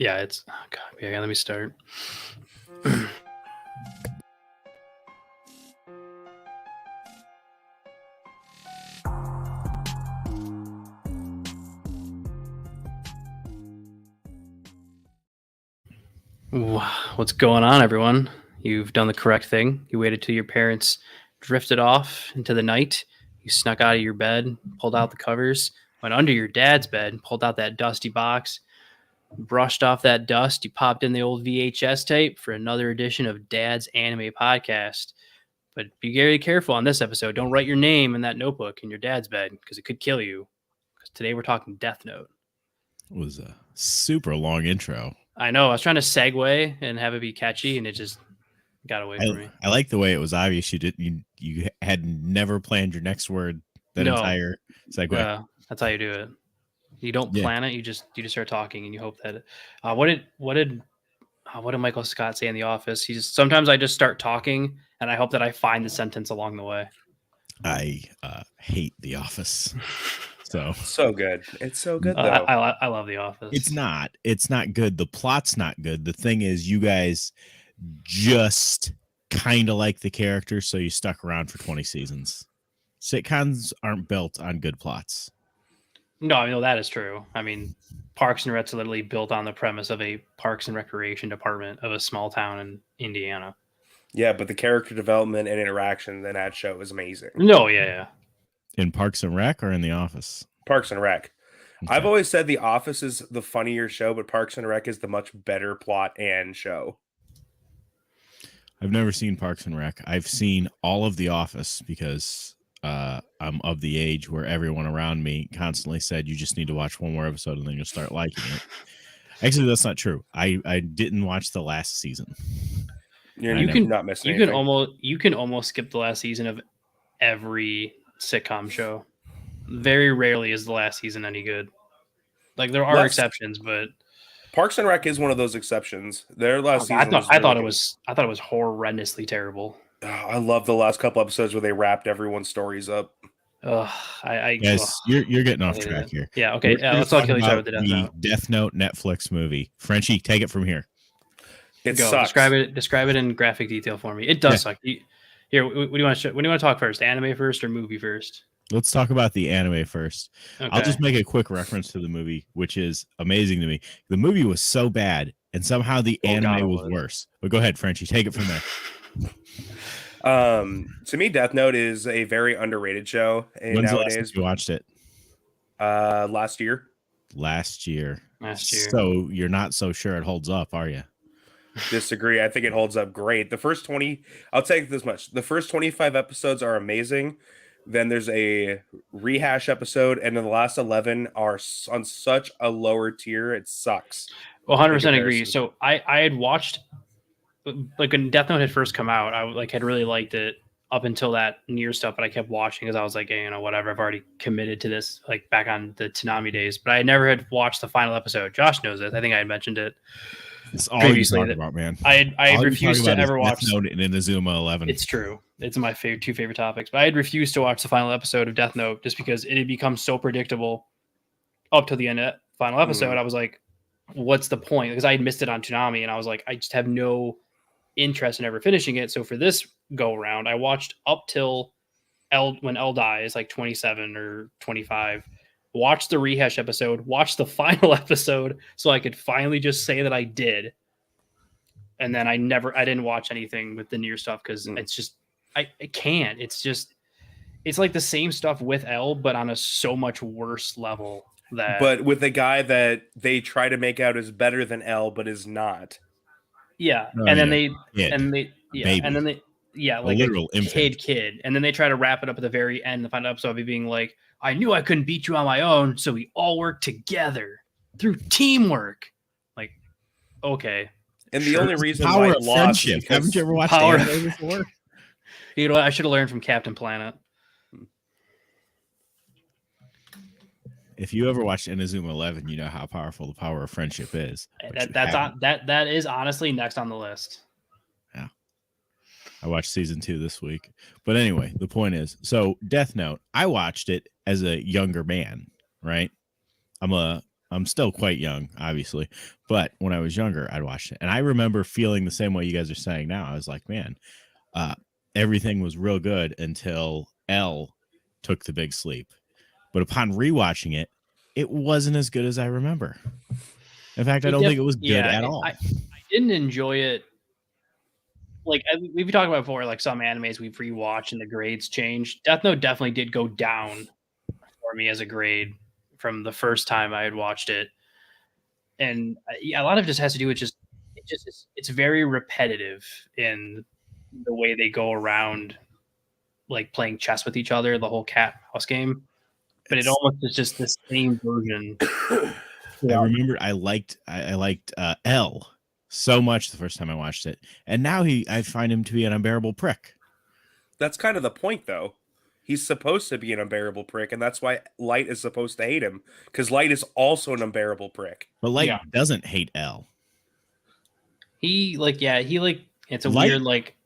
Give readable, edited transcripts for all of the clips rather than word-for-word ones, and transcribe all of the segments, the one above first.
Yeah, it's oh god. Yeah, let me start. What's going on, everyone? You've done the correct thing. You waited till your parents drifted off into the night. You snuck out of your bed, pulled out the covers, went under your dad's bed, pulled out that dusty box, brushed off that dust. You popped in the old VHS tape for another edition of Dad's Anime Podcast. But be very careful on this episode. Don't write your name in that notebook in your dad's bed because it could kill you. Because today we're talking Death Note. It was a super long intro. I know. I was trying to segue and have it be catchy, and it just got away from me. I like the way it was obvious you had never planned your next word that entire segue. That's how you do it. You don't plan it. You just start talking, and you hope that. What did Michael Scott say in The Office? Sometimes I just start talking, and I hope that I find the sentence along the way. I hate The Office. So good. It's so good though. I love The Office. It's not good. The plot's not good. The thing is, you guys just kind of like the characters, so you stuck around for 20 seasons. Sitcoms aren't built on good plots. No, I know that is true. I mean, Parks and Rec's literally built on the premise of a Parks and Recreation department of a small town in Indiana. Yeah, but the character development and interaction in that show is amazing. No, yeah. In Parks and Rec or in The Office? Parks and Rec. Okay. I've always said The Office is the funnier show, but Parks and Rec is the much better plot and show. I've never seen Parks and Rec. I've seen all of The Office because I'm of the age where everyone around me constantly said, you just need to watch one more episode and then you'll start liking it. Actually, that's not true. I didn't watch the last season. You can not miss anything. You can almost skip the last season of every sitcom show. Very rarely is the last season any good. Like there are exceptions, but Parks and Rec is one of those exceptions. Their last season I thought it was horrendously terrible. Oh, I love the last couple episodes where they wrapped everyone's stories up. Guys, you're getting off track here. Yeah, okay. Let's all kill each other with the Death Note Netflix movie. Frenchie, take it from here. It sucks. Describe it in graphic detail for me. It does suck. Here, what do you want to talk first? Anime first or movie first? Let's talk about the anime first. Okay. I'll just make a quick reference to the movie, which is amazing to me. The movie was so bad, and somehow the anime was worse. But go ahead, Frenchie. Take it from there. To me, Death Note is a very underrated show. When's the last time you watched it? Last year. Last year. So you're not so sure it holds up, are you? Disagree. I think it holds up great. The first 20, I'll take this much. The first 25 episodes are amazing. Then there's a rehash episode, and then the last 11 are on such a lower tier. It sucks. 100% agree. So I had watched, like when Death Note had first come out, I had really liked it up until that Nier stuff, but I kept watching because I was like, hey, whatever. I've already committed to this, like back on the Toonami days, but I never had watched the final episode. Josh knows it. I think I had mentioned it. It's all you talk about, man. I refused to ever watch Death Note and Inazuma 11. It's true. It's my two favorite topics. But I had refused to watch the final episode of Death Note just because it had become so predictable up to the end of that final episode. I was like, what's the point? Because I had missed it on Toonami, and I was like, I just have no interest in ever finishing it. So for this go around, I watched up till when L dies, like 27 or 25. Watch the rehash episode, watch the final episode so I could finally just say that I did. And then I didn't watch anything with the Nier stuff because it's just, I can't. It's like the same stuff with L, but on a so much worse level. But with a guy that they try to make out as better than L, but is not. Yeah. Oh, and then like literal a kid. And then they try to wrap it up at the very end, the final episode of being like, I knew I couldn't beat you on my own, so we all worked together through teamwork. Like, okay. And the only reason why it lost is because haven't you ever watched anime before? You know what? I should have learned from Captain Planet. If you ever watched Inazuma 11, you know how powerful the power of friendship is. That is honestly next on the list. Yeah. I watched season 2 this week. But anyway, the point is, so Death Note, I watched it as a younger man, right? I'm I'm still quite young, obviously, but when I was younger, I'd watched it, and I remember feeling the same way you guys are saying now. I was like, man, everything was real good until L took the big sleep. But upon rewatching it, it wasn't as good as I remember. In fact, I don't think it was good at all. I didn't enjoy it. Like we've talked about before, like some animes we've rewatched and the grades changed. Death Note definitely did go down for me as a grade from the first time I had watched it, and a lot of it just has to do with it's very repetitive in the way they go around, like playing chess with each other, the whole cat mouse game. But it almost is just the same version. I remember I liked L so much the first time I watched it, and now I find him to be an unbearable prick. That's kind of the point, though. He's supposed to be an unbearable prick, and that's why Light is supposed to hate him, because Light is also an unbearable prick. But Light doesn't hate L. It's a weird, like,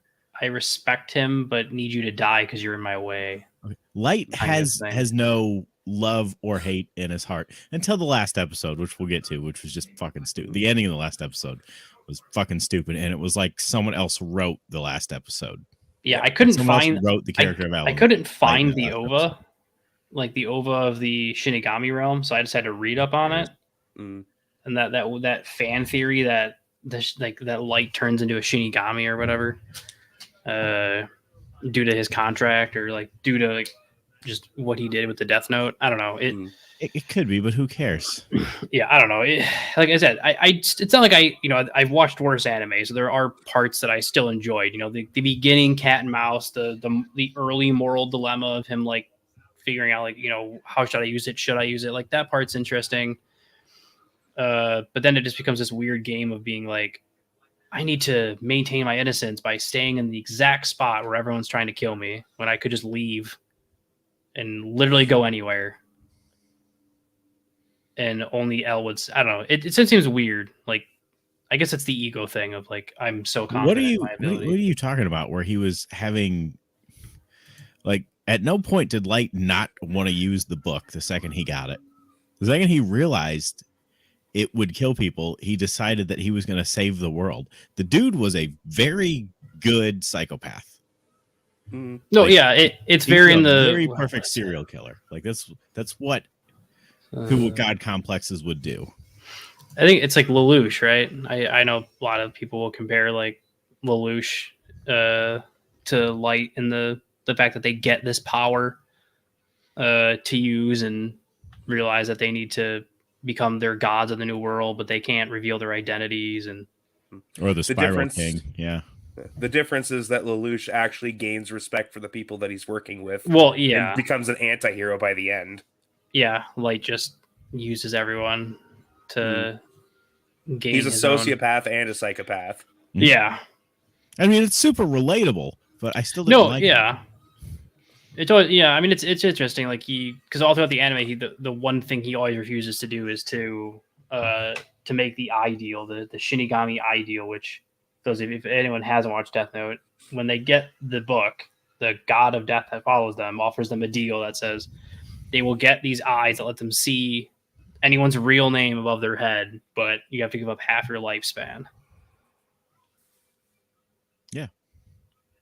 I respect him, but need you to die because you're in my way. Light has no love or hate in his heart until the last episode, which we'll get to, which was just fucking stupid. The ending of the last episode was fucking stupid, and it was like someone else wrote the last episode. Yeah, I couldn't find wrote the character of L. I couldn't find the OVA, like the OVA of the Shinigami realm, so I just had to read up on it. And that fan theory that that Light turns into a Shinigami or whatever, due to his contract or like due to like just what he did with the Death Note. I don't know. It could be, but who cares? Yeah, I don't know. Like I said, it's not like I've watched worse anime, so there are parts that I still enjoyed. You know, the beginning cat and mouse, the early moral dilemma of him like figuring out like, you know, how should I use it? Should I use it? Like that part's interesting. But then it just becomes this weird game of being like, I need to maintain my innocence by staying in the exact spot where everyone's trying to kill me when I could just leave and literally go anywhere. And only L would, I don't know. It just seems weird. Like, I guess it's the ego thing of like, I'm so confident in my ability. What are you talking about? Where he was having, like, at no point did Light not want to use the book the second he got it. The second he realized it would kill people, he decided that he was going to save the world. The dude was a very good psychopath. No, like, yeah, it's very in the very perfect serial killer. Like that's what who God complexes would do. I think it's like Lelouch, right? I know a lot of people will compare like Lelouch to Light in the fact that they get this power to use and realize that they need to become their gods of the new world, but they can't reveal their identities or the Spiral King. Yeah. The difference is that Lelouch actually gains respect for the people that he's working with. Well, yeah. And becomes an anti-hero by the end. Yeah, Light just uses everyone to gain. He's a sociopath and a psychopath. Yeah. I mean, it's super relatable, but I still don't like it. It's always, I mean, it's interesting. Like because all throughout the anime, the one thing he always refuses to do is to make the ideal, the Shinigami ideal, which if anyone hasn't watched Death Note, when they get the book, the god of death that follows them offers them a deal that says they will get these eyes that let them see anyone's real name above their head, but you have to give up half your lifespan. Yeah.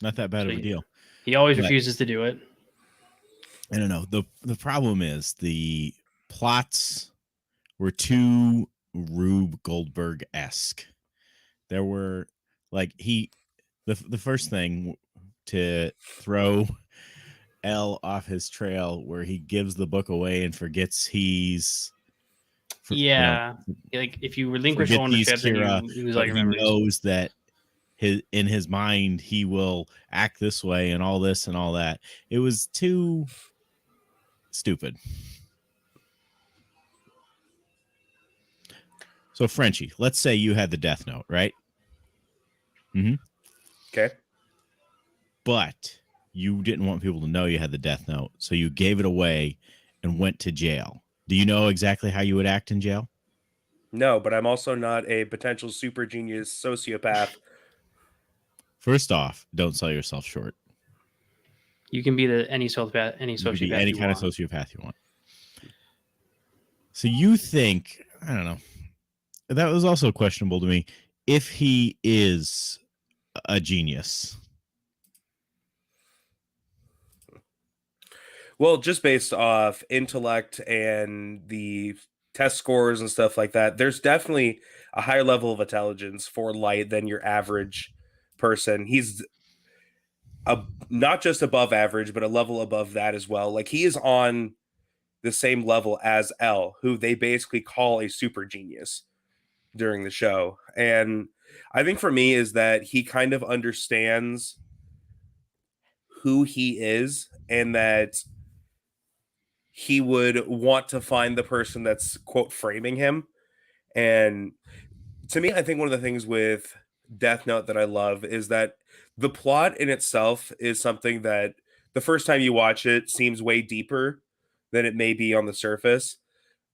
Not that bad of a deal. He always refuses to do it. I don't know. The problem is the plots were too Rube Goldberg-esque. There were like the first thing to throw L off his trail where he gives the book away and forgets like if you relinquish ownership, then he knows that in his mind he will act this way and all this and all that. It was too stupid. So Frenchie, let's say you had the Death Note, right? Mm-hmm. Okay. But you didn't want people to know you had the Death Note, so you gave it away and went to jail. Do you know exactly how you would act in jail? No, but I'm also not a potential super genius sociopath. First off, don't sell yourself short. You can be any sociopath, any kind of sociopath you want. So you think I don't know. That was also questionable to me. If he is a genius, Well, just based off intellect and the test scores and stuff like that, there's definitely a higher level of intelligence for Light than your average person. He's not just above average, but a level above that as well. Like he is on the same level as L, who they basically call a super genius during the show. And I think for me is that he kind of understands who he is and that he would want to find the person that's quote framing him. And to me, I think one of the things with Death Note that I love is that the plot in itself is something that the first time you watch it seems way deeper than it may be on the surface.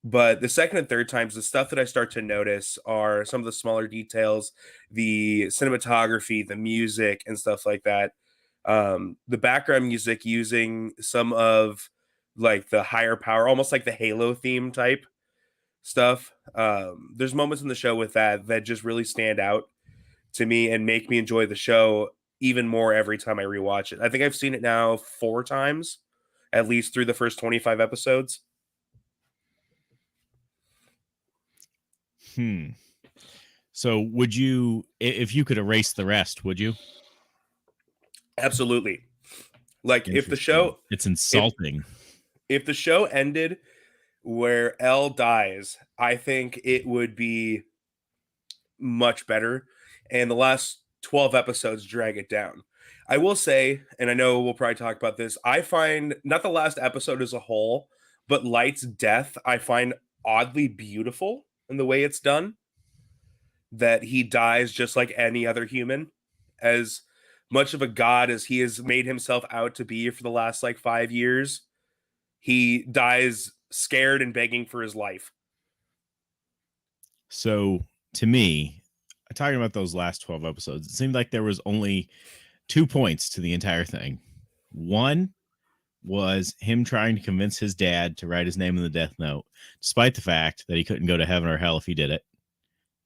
But the second and third times, the stuff that I start to notice are some of the smaller details, the cinematography, the music, and stuff like that. The background music using some of like the higher power, almost like the Halo theme type stuff. There's moments in the show with that just really stand out to me and make me enjoy the show even more every time I rewatch it. I think I've seen it now 4 times, at least through the first 25 episodes. So would you, if you could erase the rest, would you? Absolutely. Like if the show, it's insulting. If the show ended where L dies, I think it would be much better. And the last 12 episodes drag it down. I will say, and I know we'll probably talk about this, I find not the last episode as a whole, but Light's death, I find oddly beautiful in the way it's done. That he dies just like any other human, as much of a god as he has made himself out to be for the last like 5 years. He dies scared and begging for his life. So to me, talking about those last 12 episodes, it seemed like there was only 2 points to the entire thing. One was him trying to convince his dad to write his name in the Death Note, despite the fact that he couldn't go to heaven or hell if he did it,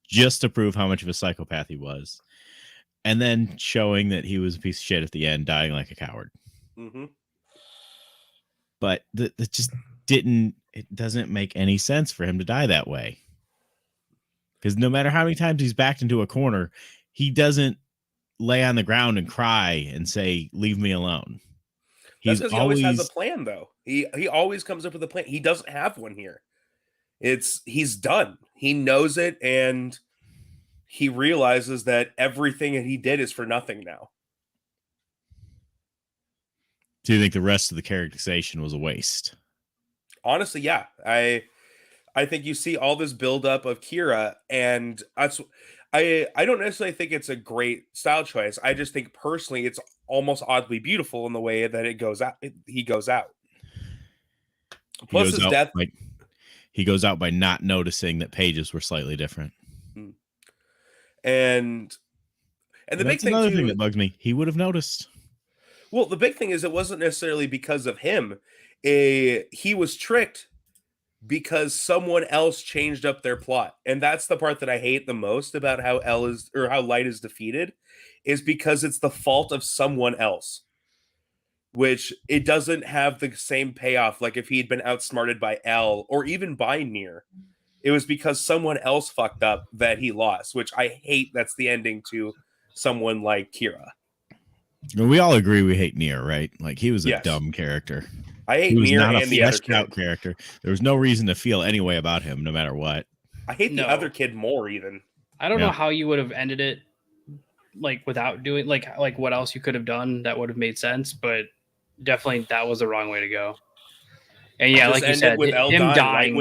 just to prove how much of a psychopath he was. And then showing that he was a piece of shit at the end, dying like a coward. Mm-hmm. But that just it doesn't make any sense for him to die that way. Because no matter how many times he's backed into a corner, he doesn't lay on the ground and cry and say, "Leave me alone." That's because he always has a plan, though. He always comes up with a plan. He doesn't have one here. He's done. He knows it, and he realizes that everything that he did is for nothing now. Do you think the rest of the characterization was a waste? Honestly, yeah. I think you see all this buildup of Kira, and I don't necessarily think it's a great style choice. I just think personally it's almost oddly beautiful in the way that it goes out. He goes out. Plus his death. He goes out by not noticing that pages were slightly different. And the big thing another too, thing that bugs me. He would have noticed. Well, the big thing is it wasn't necessarily because of him. He was tricked because someone else changed up their plot. And that's the part that I hate the most about how how Light is defeated, is because it's the fault of someone else. Which it doesn't have the same payoff like if he had been outsmarted by L or even by Nier. It was because someone else fucked up that he lost, which I hate. That's the ending to someone like Kira. We all agree we hate Nier, right? Like he was a dumb character. I hate Nier and the other kid. Character. There was no reason to feel any way about him, no matter what. I hate the other kid more, even. I don't know how you would have ended it, like without doing like what else you could have done that would have made sense, but definitely that was the wrong way to go. And yeah, like you said, with him dying,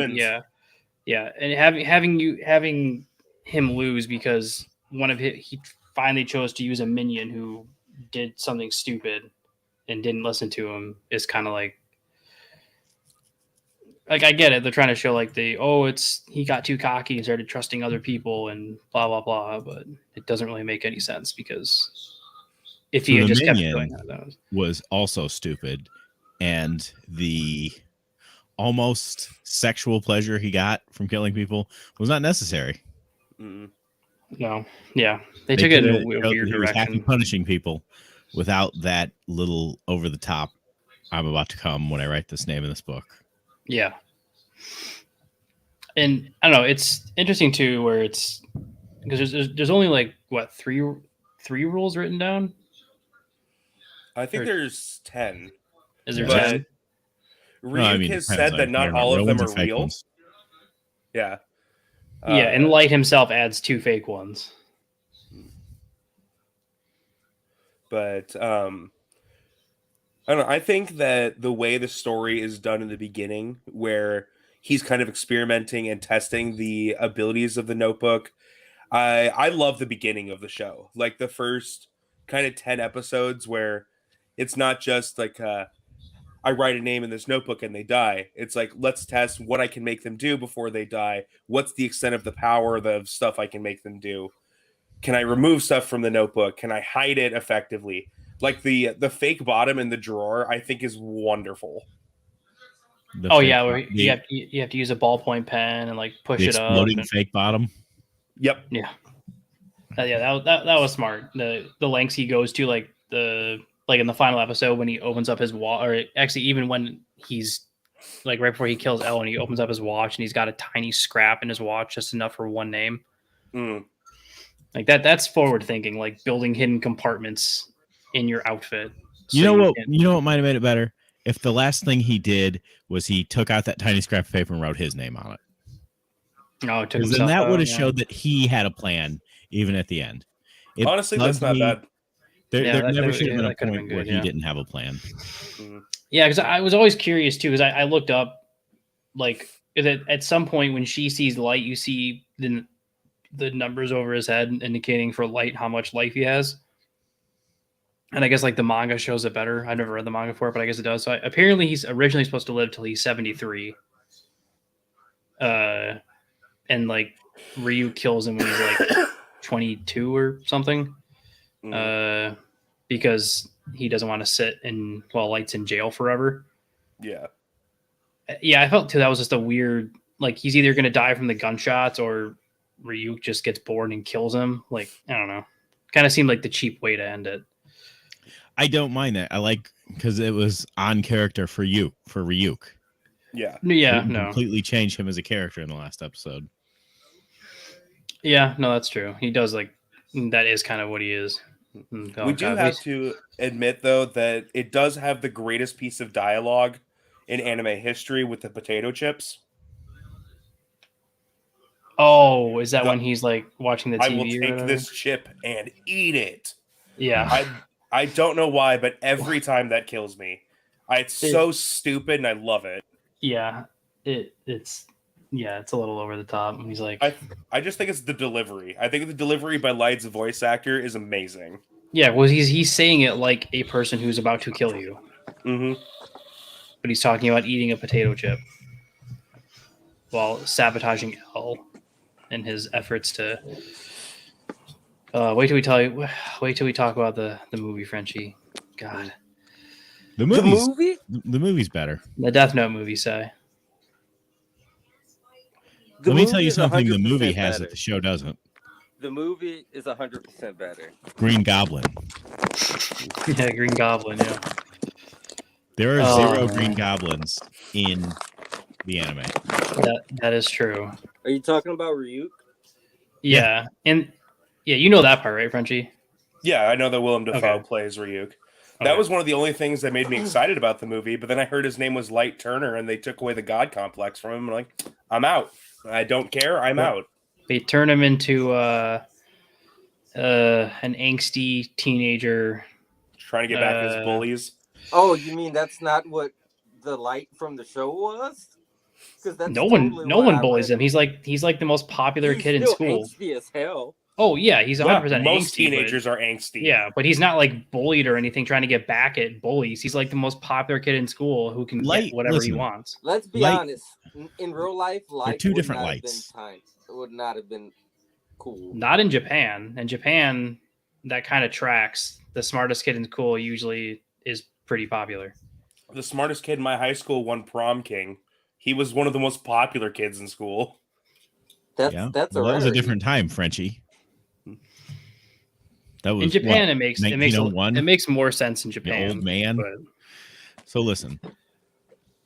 and having him lose because he finally chose to use a minion who did something stupid and didn't listen to him is kind of like I get it. They're trying to show like he got too cocky and started trusting other people and blah blah blah, but it doesn't really make any sense because if he had just kept doing that, was also stupid, and the almost sexual pleasure he got from killing people was not necessary. Mm. No, yeah, they took it in a weird He was happy direction. punishing people without that little over the top. I'm about to come when I write this name in this book. Yeah, and I don't know. It's interesting too, where it's because there's only like what three rules written down. I think Or- there's 10. Is there But 10? Ryuk has said that not all of them are real. Yeah. Yeah, and Light himself adds 2 fake ones. But I don't know. I think that the way the story is done in the beginning, where he's kind of experimenting and testing the abilities of the notebook, I love the beginning of the show. Like the first kind of 10 episodes where it's not just like I write a name in this notebook and they die. It's like, let's test what I can make them do before they die. What's the extent of the power of stuff I can make them do? Can I remove stuff from the notebook? Can I hide it effectively? Like the fake bottom in the drawer, I think is wonderful. Where you have to use a ballpoint pen and like push it up. Exploding fake bottom. Yep. Yeah. That was smart. The lengths he goes to, like in the final episode when he opens up his watch, or actually even when he's like right before he kills Ellen, he opens up his watch and he's got a tiny scrap in his watch, just enough for one name. Mm. Like that's forward thinking, like building hidden compartments in your outfit. You know what might have made it better? If the last thing he did was he took out that tiny scrap of paper and wrote his name on it. No, then that would have showed that he had a plan, even at the end. Honestly, that's not bad. There never should have been a point where he didn't have a plan. Mm. Yeah, because I was always curious too, because I looked up, like, at some point when she sees Light, you see the numbers over his head indicating for Light how much life he has. And I guess like the manga shows it better. I've never read the manga for it, but I guess it does. So apparently he's originally supposed to live till he's 73. And like Ryu kills him when he's like 22 or something. Mm. Because he doesn't want to sit while Light's in jail forever. Yeah. Yeah, I felt too that was just a weird, like he's either going to die from the gunshots or Ryuk just gets bored and kills him. Like, I don't know. Kind of seemed like the cheap way to end it. I don't mind that. I like because it was on character for Ryuk. Yeah. Yeah, completely changed him as a character in the last episode. Yeah, no, that's true. He does that is kind of what he is. We do have to admit though that it does have the greatest piece of dialogue in anime history with the potato chips. Oh, is that when he's like watching the TV? I will take this chip and eat it. Yeah. I don't know why, but every time that kills me. It's so stupid and I love it. Yeah. It's a little over the top. He's like, I just think it's the delivery. I think the delivery by Light's voice actor is amazing. Yeah, well, he's saying it like a person who's about to kill you. Mm-hmm. But he's talking about eating a potato chip while sabotaging L in his efforts to. Wait till we talk about the movie, Frenchie. God, the movie's better. The Death Note movie, say. Let me tell you something the movie has that the show doesn't. The movie is 100% better. Green Goblin. Yeah, Green Goblin, yeah. There are 0 Green Goblins in the anime. That is true. Are you talking about Ryuk? Yeah. And yeah, you know that part, right, Frenchie? Yeah, I know that Willem Dafoe plays Ryuk. That was one of the only things that made me excited about the movie, but then I heard his name was Light Turner and they took away the God complex from him. I'm like, I'm out. I don't care. I'm out. They turn him into an angsty teenager. Trying to get back his bullies. Oh, you mean that's not what the Light from the show was? Because no one bullies him. He's like the most popular kid in school. Angsty as hell. Oh yeah, he's 100% most angsty, teenagers are angsty. Yeah, but he's not like bullied or anything trying to get back at bullies. He's like the most popular kid in school who can get whatever he wants. Let's be honest. In real life, Light two different Lights. It would not have been cool. Not in Japan. In Japan, that kind of tracks. The smartest kid in school usually is pretty popular. The smartest kid in my high school won prom king He was one of the most popular kids in school. That's Yeah, that's well, a that was a rarity. different time, Frenchie. That was In Japan, what, it makes 1901? it makes more sense in The Japan. old man. But So listen,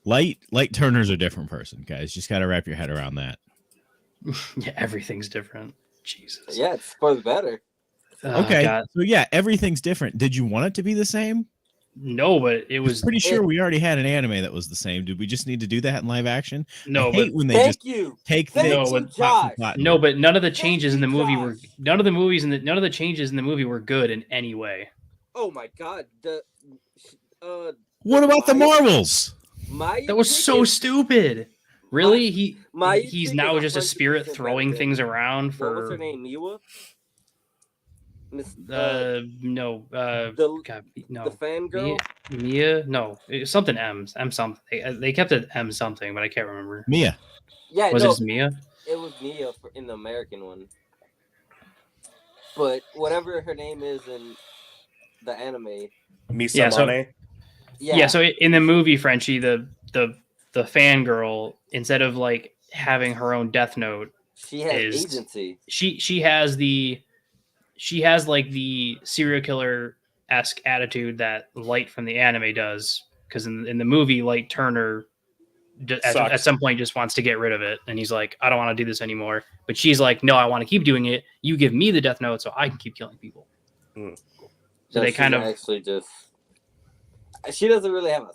Light Turner's a different person, guys. Just got to wrap your head around that. yeah, everything's different. Jesus. Yeah, it's for the better. Okay, God. so yeah, everything's different. Did you want it to be the same? No, but it was Pretty sure we already had an anime that was the same. Did we just need to do that in live action? no, I hate but when they Thank just you. take Thank things you, and plot for Josh. plot. no, but none of the Thank changes in you, the movie were Josh. none of the changes in the movie were good in any way. Oh my god. What about the Maya- Marvels? Maya That was chick so is- stupid. Really, Maya he's chick now is just a 100% spirit better throwing than- things around What was for her name? Miwa? Miss no the God, no the fangirl? Mia no it's something M something they kept it M something but I can't remember. Mia. Yeah, Was no, it just Mia? it was Mia in the American one. But whatever her name is in the anime, Yeah, so- Misamane. Yeah. So in the movie, Frenchie, the fangirl, instead of like having her own Death Note, she has is- agency. she has like the serial killer-esque attitude that Light from the anime does. Because in the movie, Light Turner at Sucks. some point just wants to get rid of it, and he's like, I don't want to do this anymore. But she's like, no, I want to keep doing it. You give me the Death Note so I can keep killing people. So they she's kind of actually just. She doesn't really have a.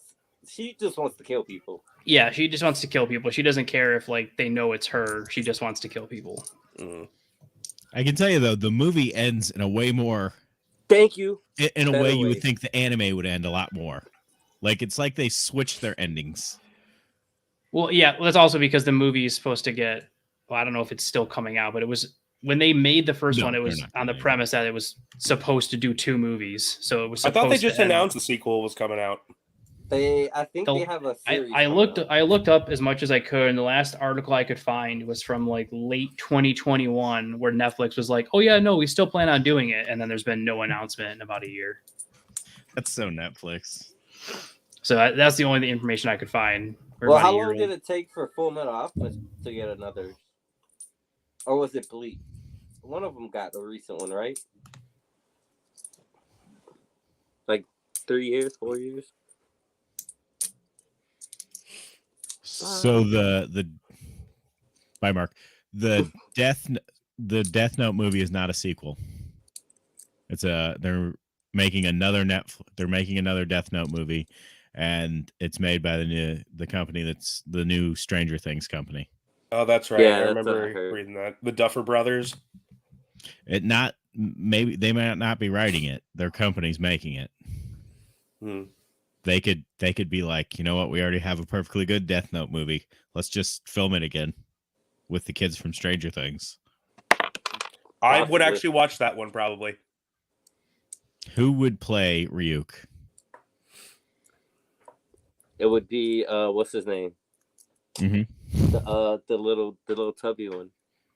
She just wants to kill people. yeah, she just wants to kill people. She doesn't care if like they know it's her. She just wants to kill people. Mm. I can tell you though, the movie ends in a way more Thank you. in a Better way you way. would think the anime would end a lot more. Like it's like they switched their endings. Well, yeah, well, that's also because the movie is supposed to get. Well, I don't know if it's still coming out, but it was when they made the first No, one. It they're was not on the gonna. premise that it was supposed to do 2 movies. So it was. I thought they supposed to just end- announced the sequel was coming out. I think The- they have a series. I coming looked. out. I looked up as much as I could, and the last article I could find was from like late 2021, where Netflix was like, "Oh yeah, no, we still plan on doing it," and then there's been no announcement in about a year. That's so Netflix. So that's the only information I could find. for Well, about a how year long old. did it take for Full Metal Alchemist to get another? Or was it Bleach? One of them got a recent one, right? Like 3 years, 4 years. So the bye Mark. The Death Note movie is not a sequel. It's they're making another Death Note movie, and it's made by the company that's the new Stranger Things company. Oh, that's right. Yeah, I that's what I remember heard. reading that. The Duffer Brothers. Maybe they might not be writing it. Their company's making it. Hmm. They could be like, you know what? We already have a perfectly good Death Note movie. Let's just film it again with the kids from Stranger Things. I would Possibly. actually watch that one probably. Who would play Ryuk? It would be what's his name? Mhm. The little tubby one.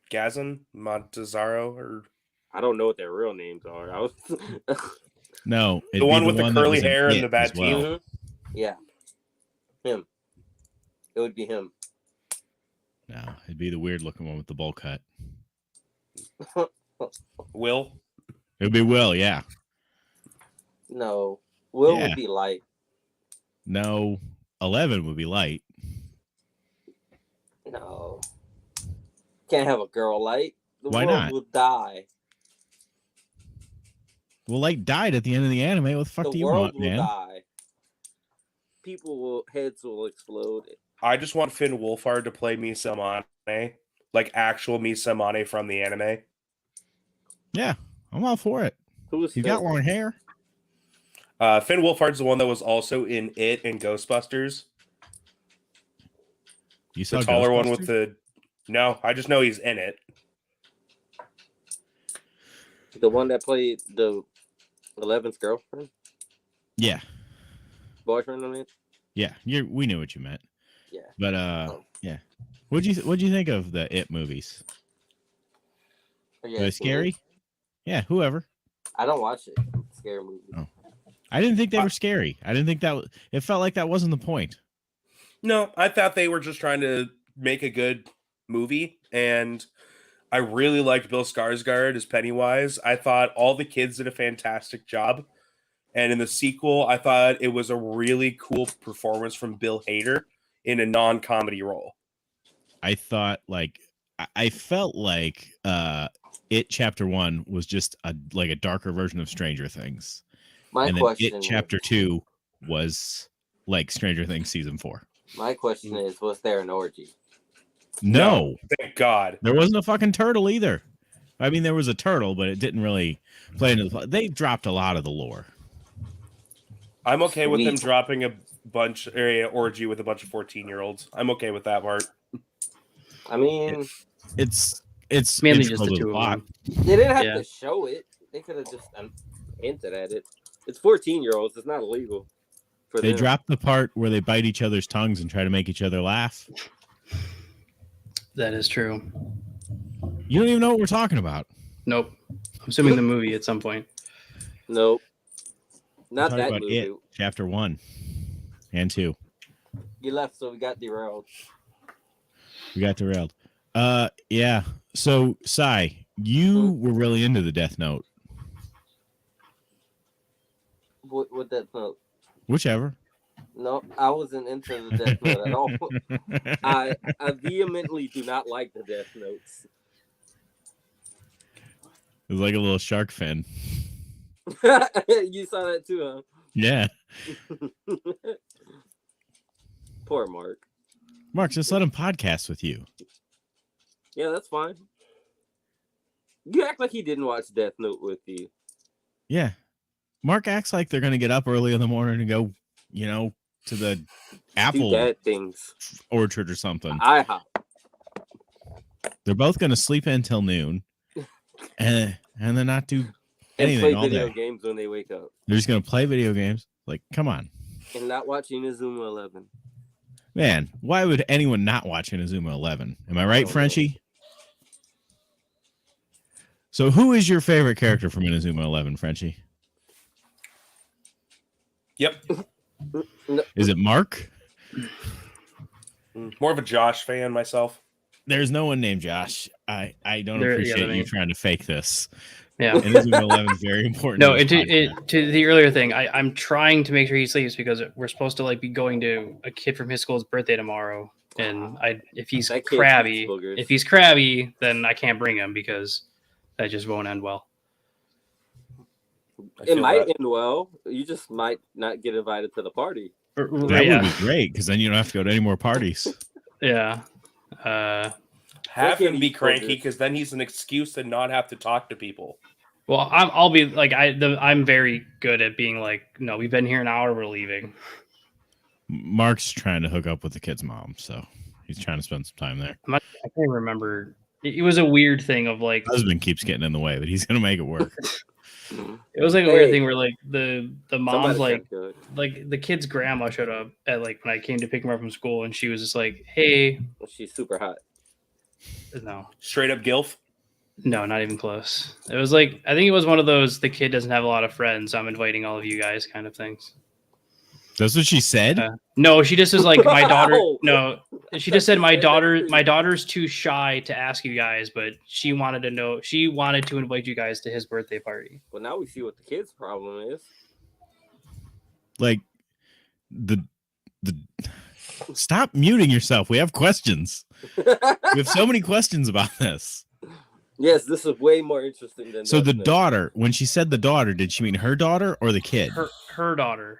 Gazan Montezaro or I don't know what their real names are. I was No, it'd the be one with the that curly was in hair and It the bad as well. teeth? Mhm. Yeah. Him. It would be him. No, it'd be the weird looking one with the bowl cut. Will. It would be Will, yeah. No. Will Yeah. would be Light. No, 11 would be Light. No. Can't have a girl Light. The Why world not? will die. Well, Light died at the end of the anime. What the fuck The do you world want, will man? die. Heads will explode. I just want Finn Wolfhard to play Misamane, like actual Misamane from the anime. Yeah, I'm all for it. Who's He's got long hair. Finn Wolfhard's the one that was also in It and Ghostbusters. You saw The taller one with Ghostbusters? the. No, I just know he's in it. The one that played the 11th girlfriend, Yeah, boyfriend. I mean, yeah. We knew what you meant. Yeah. But yeah. What'd you think of the It movies? yeah, Were they scary? Yeah, whoever. I don't watch it. Scary movie. I didn't think they were scary. I didn't think it felt like that wasn't the point. No, I thought they were just trying to make a good movie, and I really liked Bill Skarsgård as Pennywise. I thought all the kids did a fantastic job. And in the sequel, I thought it was a really cool performance from Bill Hader in a non-comedy role. I thought I felt like It Chapter 1 was just a darker version of Stranger Things. My and question then It is, Chapter 2 was like Stranger Things season 4. my question is, was there an orgy? No, Thank God. there wasn't a fucking turtle either. I mean, there was a turtle, but it didn't really play into the. They dropped a lot of the lore. I'm okay with them Sweet. dropping a bunch orgy with a bunch of 14-year-olds. I'm okay with that part. I mean, It's Mainly integral just the to two of plot. them. they didn't have Yeah. to show it. They could have just hinted at it. It's 14-year-olds. It's not illegal for They them. dropped the part where they bite each other's tongues and try to make each other laugh. That is true. You don't even know what we're talking about. Nope. I'm assuming the movie at some point. Nope. We're Not talking that about movie. It Chapter 1 and 2. You left, so we got derailed. We got derailed. Yeah. So, Sai, you were really into the Death Note. What that note? Whichever. No, I wasn't into the Death Note at all. I vehemently do not like the Death Notes. It was like a little shark fin. You saw that too, Yeah. huh? Poor Mark. Mark, just let him podcast with you. Yeah, that's fine. You act like he didn't watch Death Note with you. Yeah. Mark acts like they're going to get up early in the morning and go, to the Do apple bad things. orchard or something. IHOP. They're both going to sleep until noon and then not do And anything play all video day. games when they wake up. They're just going to play video games. Like, come on. And not watching Inazuma 11. Man, why would anyone not watch Inazuma 11? Am I right, Oh, Frenchie? So who is your favorite character from Inazuma 11, Frenchie? Yep. Is it Mark? More of a Josh fan myself. There's no one named Josh. I don't There- yeah, appreciate there you ain't. trying to fake this. Yeah. Inazuma 11 is very important. No, to this podcast. to the earlier thing, I'm trying to make sure he sleeps because we're supposed to be going to a kid from his school's birthday tomorrow, and if he's That kid crabby, eats boogers. if he's crabby, then I can't bring him because that just won't end well. I It feel might that. end well. You just might not get invited to the party. That yeah, would be great because then you don't have to go to any more parties. yeah. Have can't him be eat cranky boogers. because then he's an excuse to not have to talk to people. Well, I'll be I'm very good at being like, no, we've been here an hour, we're leaving. Mark's trying to hook up with the kid's mom, so he's trying to spend some time there. I can't remember. It was a weird thing of Husband keeps getting in the way, but he's gonna make it work. it was a Hey. weird thing where the mom's Somebody said good. the kid's grandma showed up at when I came to pick him up from school, and she was just like, "Hey, She's super hot. no, Straight up gilf. no, not even close." It was I think it was one of those the kid doesn't have a lot of friends, so I'm inviting all of you guys kind of things. That's what she said. No, she just was like, my daughter. Wow. No, she just said my daughter's too shy to ask you guys, but she wanted to know. She wanted to invite you guys to his birthday party. Well, now we see what the kid's problem is. Like the stop muting yourself. We have questions. We have so many questions about this. Yes, this is way more interesting than So the Death Note. daughter, when she said the daughter, did she mean her daughter or the kid? Her daughter.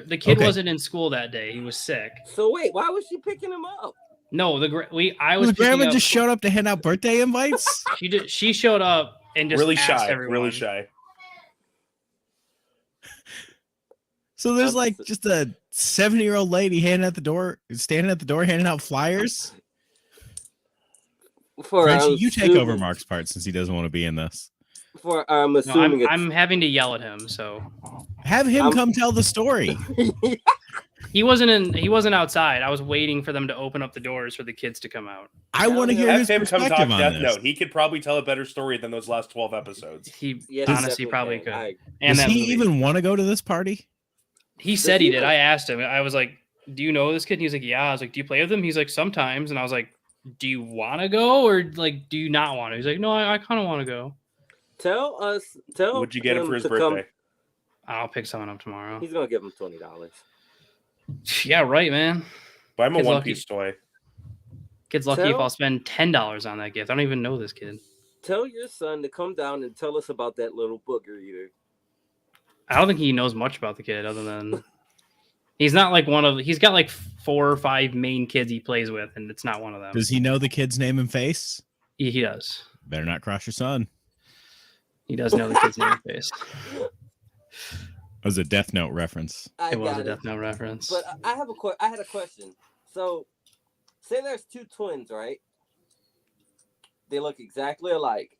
The kid Okay. wasn't in school that day. He was sick. So wait, why was she picking him up? No, I was The grandma picking up- just showed up to hand out birthday invites. She showed up and just Really asked shy. everyone. Really shy. So there's just a 70-year-old lady standing at the door, handing out flyers. Frenchie, you take over Mark's part since he doesn't want to be in this. I'm No, assuming I'm having to yell at him. So Have him I'm- come tell the story. he wasn't outside. I was waiting for them to open up the doors for the kids to come out. I want to hear Have his him come perspective talk on Death this. Note. He could probably tell a better story than those last 12 episodes. He Yes, honestly definitely probably can. could. I- And Does that he movie. even want to go to this party? He said he he did. like- I asked him. I was like, do you know this kid? And he's like, yeah. I was like, do you play with him? He's like, sometimes. And I was like, do you want to go or like, do you not want to? He's like, no, I kind of want to go. Tell Would you get him him for his to birthday? come. I'll pick someone up tomorrow. He's gonna give him $20. Yeah, right, man. Buy him a Kid's One lucky. Piece toy. Kid's lucky if Tell- I'll spend $10 on that gift. I don't even know this kid. Tell your son to come down and tell us about that little booger eater. I don't think he knows much about the kid other than he's not like he's got like 4 or 5 main kids he plays with, and it's not one of them. Does he know the kid's name and face? He does. Better not cross your son. He does know the kid's name and face. That was a Death Note reference. It was a Death Note reference. But I had a question. So, say there's 2 twins, right? They look exactly alike,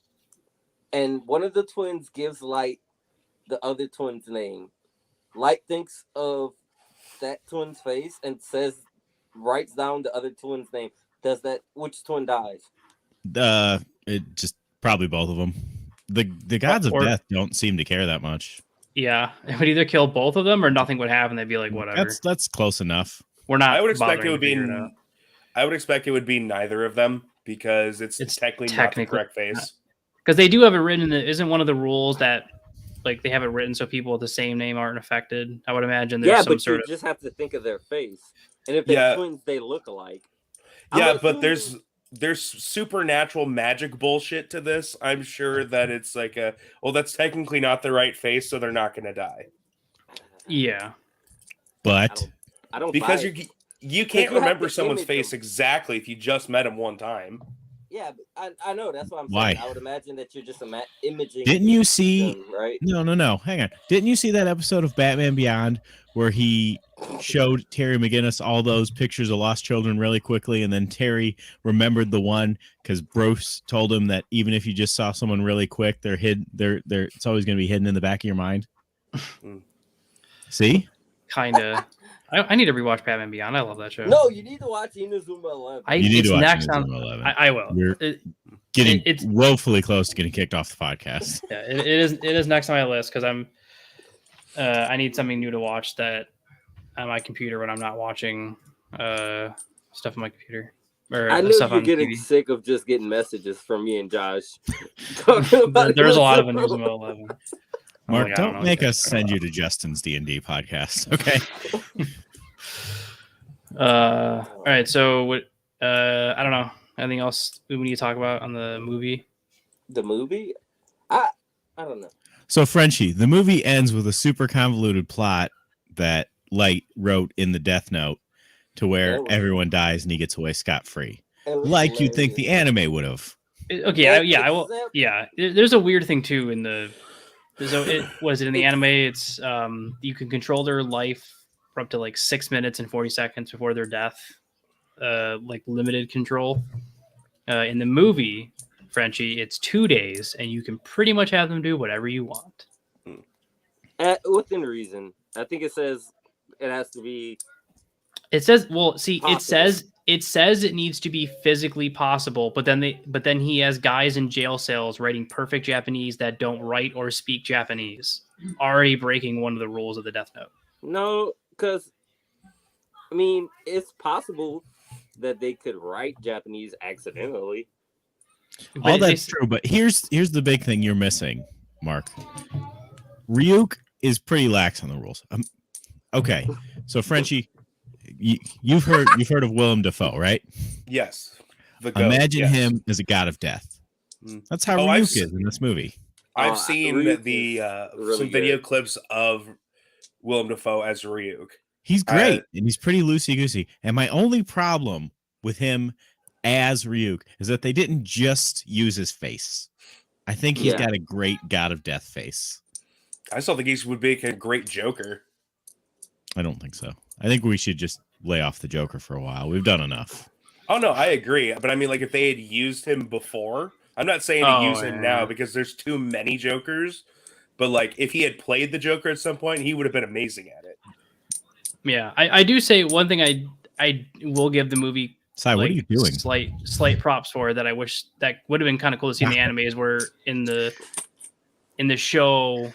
and one of the twins gives Light the other twin's name. Light thinks of that twin's face and writes down the other twin's name. Which twin dies? It just probably both of them. The gods of Or- death don't seem to care that much. Yeah, it would either kill both of them or nothing would happen. They'd be like, whatever. That's close enough. We're not. I would expect bothering it would to be. figure it out. I would expect it would be neither of them because it's technically not the correct face. Because they do have it written. Isn't one of the rules that like they have it written so people with the same name aren't affected? I would imagine there's Yeah, some but sort you of. just have to think of their face, and if they're Yeah. twins, they look alike. Yeah, I'm but assuming- there's supernatural magic bullshit to this. I'm sure that it's like that's technically not the right face, so they're not going to die Yeah. But I don't because buy it. you can't you have remember to someone's image face them. exactly if you just met him one time. Yeah, but I know that's what I'm Why? saying. I would imagine that you're just imaging. didn't you see? them, right? No. Hang on. Didn't you see that episode of Batman Beyond where he showed Terry McGinnis all those pictures of lost children really quickly, and then Terry remembered the one because Bruce told him that even if you just saw someone really quick, they're hidden. It's always going to be hidden in the back of your mind. See? Kind of. I need to rewatch Batman Beyond. I love that show. No, you need to watch Inazuma 11. You need it's to watch next Inazuma on. 11. I will. You're It- getting it's- woefully close to getting kicked off the podcast. Yeah, it is next on my list because I need something new to watch that on my computer when I'm not watching stuff on my computer or I knew stuff you're on getting TV. sick of just getting messages from me and Josh. talking about There's a lot of Inazuma. Inazuma 11. I'm Mark, like, I don't don't know make what us send you to Justin's D&D podcast, okay? all right, so what? I don't know. Anything else we need to talk about on the movie? The movie? I don't know. So, Frenchie, the movie ends with a super convoluted plot that Light wrote in the Death Note to where Oh. everyone dies and he gets away scot-free. It was Like you'd think the hilarious. anime would have. Okay, I will. Except- Yeah, there's a weird thing too in the. So it was it in the anime. It's you can control their life for up to like 6 minutes and 40 seconds before their death, like limited control. In the movie, Frenchie, it's 2 days, and you can pretty much have them do whatever you want. Within reason. I think it says it has to be. It says, well, see, Possible. it says it needs to be physically possible, but then he has guys in jail cells writing perfect Japanese that don't write or speak Japanese, already breaking one of the rules of the Death Note. No, because I mean, it's possible that they could write Japanese accidentally. But All they- that's true, but here's the big thing you're missing, Mark. Ryuk is pretty lax on the rules. Okay, so Frenchie, you've heard of Willem Dafoe, right? Yes. The goat, Imagine yes. him as a god of death. Mm. That's how Oh, I've Ryuk is in this movie. I've seen Ryuk the is really some video good. clips of Willem Dafoe as Ryuk. He's great and he's pretty loosey goosey. And my only problem with him as Ryuk is that they didn't just use his face. I think he's Yeah. got a great god of death face. I still think he would be a great Joker. I don't think so. I think we should just lay off the Joker for a while. We've done enough. Oh no, I agree. But I mean, like if they had used him before, I'm not saying to Oh, use him yeah. now because there's too many Jokers. But like if he had played the Joker at some point, he would have been amazing at it. Yeah, I do say one thing I will give the movie Sai, what are you doing? slight props for that I wish that would have been kind of cool to see in the anime is where in the show,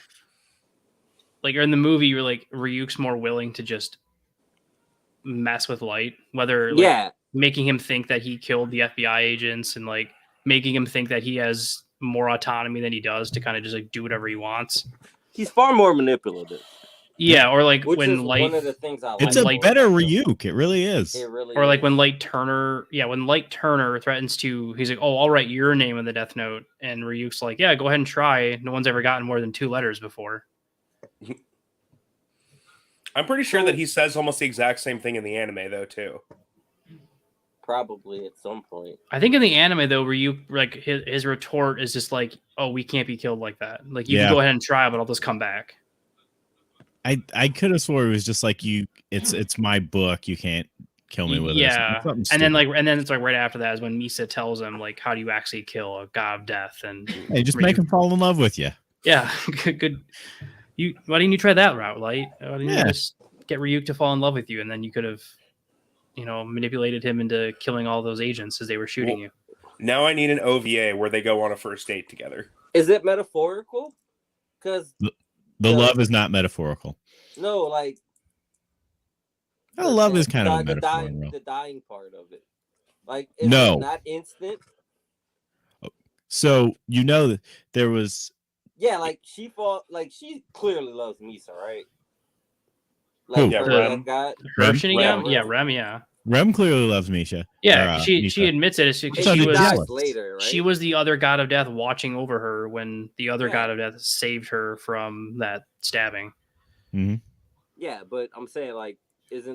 like or in the movie, you're like Ryuk's more willing to just mess with Light, whether Yeah, making him think that he killed the FBI agents and like making him think that he has more autonomy than he does to kind of just like do whatever he wants. he's far more manipulative, Yeah, or like which when is Light, one of the things I like. It's a Light- better Ryuk. It really is. It really or like is. when Light Turner, when Light Turner threatens to, he's like, "Oh, I'll write your name in the Death Note," and Ryuk's like, "Yeah, go ahead and try." No one's ever gotten more than 2 letters before. I'm pretty sure that he says almost the exact same thing in the anime though too. Probably at some point. I think in the anime though, Ryuk like his retort is just like, "Oh, we can't be killed like that. Like you Yeah. can go ahead and try, but I'll just come back." I could have swore it was just like it's my book. You can't kill me with it. Yeah, Something and then stupid. and then it's like right after that is when Misa tells him like, "How do you actually kill a god of death?" And Hey, just make him fall in love with you. yeah, good. Why didn't you try that route, Light? Why didn't you Yeah. just get Ryuk to fall in love with you, and then you could have, manipulated him into killing all those agents as they were shooting you. Now I need an OVA where they go on a first date together. Is it metaphorical? Because The love is not metaphorical. no, like Well, love is kind of a the metaphor. dying, Real. the dying part of it. Like is No. it not instant? So that there was Yeah, like she clearly loves Misa, right? Who? Like Yeah, her Rem. that guy. Rem? Shinigami? Rem. Yeah, Rem. Yeah, Rem clearly loves Misha. yeah. Or, she Misa. admits it. She, thought she he was died. dies later, right? she was the other god of death watching over her when the other Yeah. god of death saved her from that stabbing. Yeah, but I'm saying like is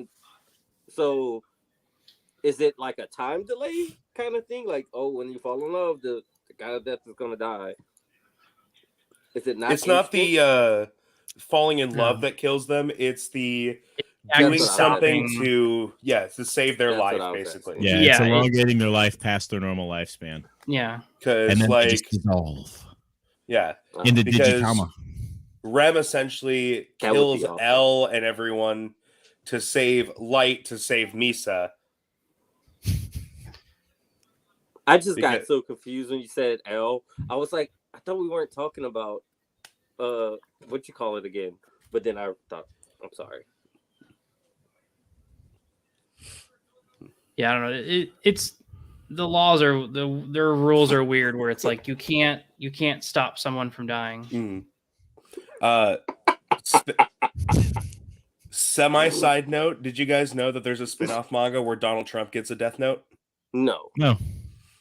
it like a time delay kind of thing? Like, oh, when you fall in love, the god of death is gonna die. Is it not? It's not instant? the falling in No. love that kills them. It's the Actually doing something stopping- to save their That's what I life, was basically. asking. Yeah, Yeah, it's it's- elongating their life past their normal lifespan, Yeah, Because and then they like just dissolve yeah, into Because- Digitama. Rem essentially That would kills be awful. L and everyone to save Light to save Misa. I just got Because- so confused when you said L. I was like, I thought we weren't talking about what you call it again. But then I thought, I'm sorry. yeah. I don't know. It's the laws are their rules are weird where it's like you can't stop someone from dying. Semi side note, did you guys know that there's a spin-off manga where Donald Trump gets a death note? No. No,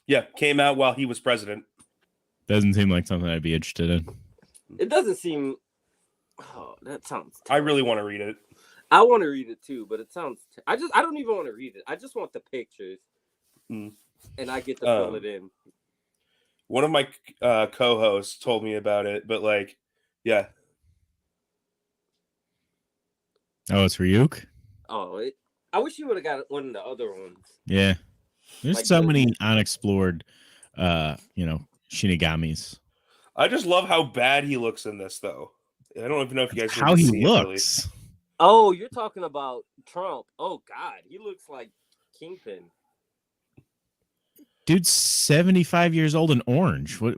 Yeah, came out while he was president. doesn't seem like something I'd be interested in. It doesn't seem that sounds I really want to read it. I want to read it too, but it sounds I don't even want to read it. I just want the pictures. Mm. And I get to fill it in. One of my co-hosts told me about it, but like, yeah, Oh, it's Ryuk. Oh, I wish you would have got one of the other ones. Yeah, there's Like so the- many unexplored, Shinigamis. I just love how bad he looks in this, though. I don't even know if you guys How get to he see it, really. looks. Oh, you're talking about Trump. Oh God, he looks like Kingpin. Dude's 75 years old and orange. What?